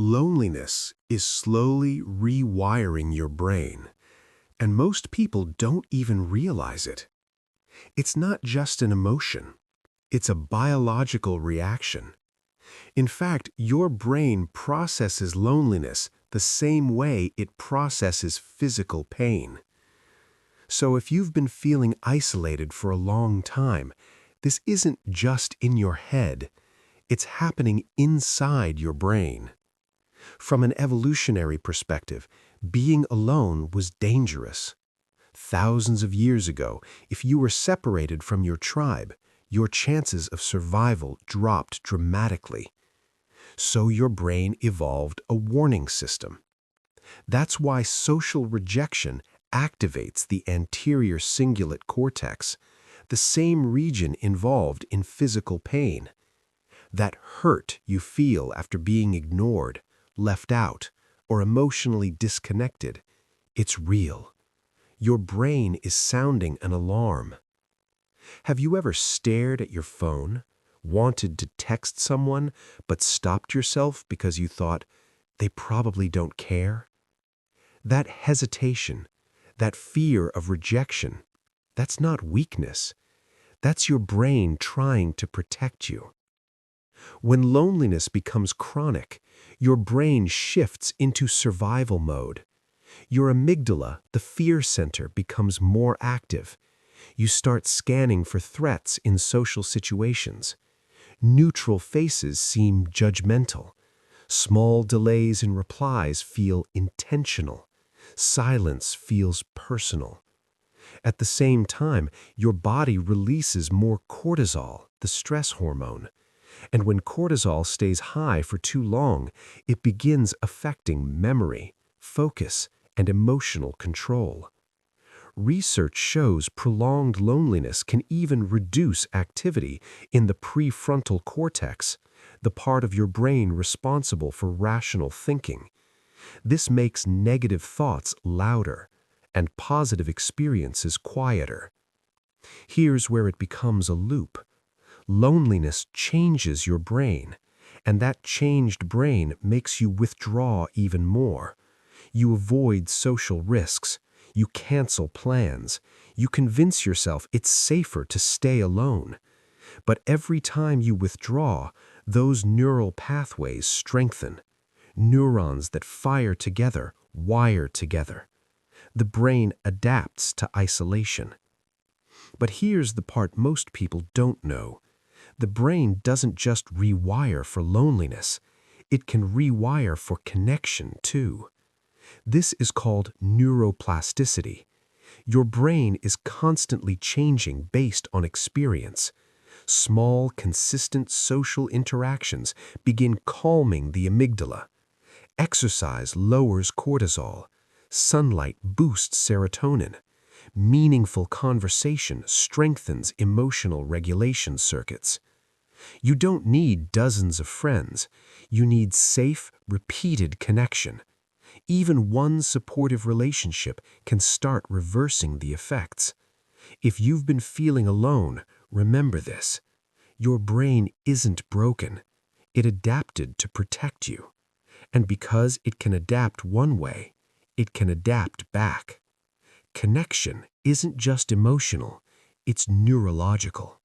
Loneliness is slowly rewiring your brain, and most people don't even realize it. It's not just an emotion, it's a biological reaction. In fact, your brain processes loneliness the same way it processes physical pain. So if you've been feeling isolated for a long time, this isn't just in your head, it's happening inside your brain. From an evolutionary perspective, being alone was dangerous. Thousands of years ago, if you were separated from your tribe, your chances of survival dropped dramatically. So your brain evolved a warning system. That's why social rejection activates the anterior cingulate cortex, the same region involved in physical pain. That hurt you feel after being ignored, left out, or emotionally disconnected, it's real. Your brain is sounding an alarm. Have you ever stared at your phone, wanted to text someone, but stopped yourself because you thought, they probably don't care? That hesitation, that fear of rejection, that's not weakness. That's your brain trying to protect you. When loneliness becomes chronic, your brain shifts into survival mode. Your amygdala, the fear center, becomes more active. You start scanning for threats in social situations. Neutral faces seem judgmental. Small delays in replies feel intentional. Silence feels personal. At the same time, your body releases more cortisol, the stress hormone. And when cortisol stays high for too long, it begins affecting memory, focus, and emotional control. Research shows prolonged loneliness can even reduce activity in the prefrontal cortex, the part of your brain responsible for rational thinking. This makes negative thoughts louder and positive experiences quieter. Here's where it becomes a loop. Loneliness changes your brain, and that changed brain makes you withdraw even more. You avoid social risks. You cancel plans. You convince yourself it's safer to stay alone. But every time you withdraw, those neural pathways strengthen. Neurons that fire together wire together. The brain adapts to isolation. But here's the part most people don't know. The brain doesn't just rewire for loneliness. It can rewire for connection too. This is called neuroplasticity. Your brain is constantly changing based on experience. Small, consistent social interactions begin calming the amygdala. Exercise lowers cortisol. Sunlight boosts serotonin. Meaningful conversation strengthens emotional regulation circuits. You don't need dozens of friends. You need safe, repeated connection. Even one supportive relationship can start reversing the effects. If you've been feeling alone, remember this. Your brain isn't broken. It adapted to protect you. And because it can adapt one way, it can adapt back. Connection isn't just emotional, it's neurological.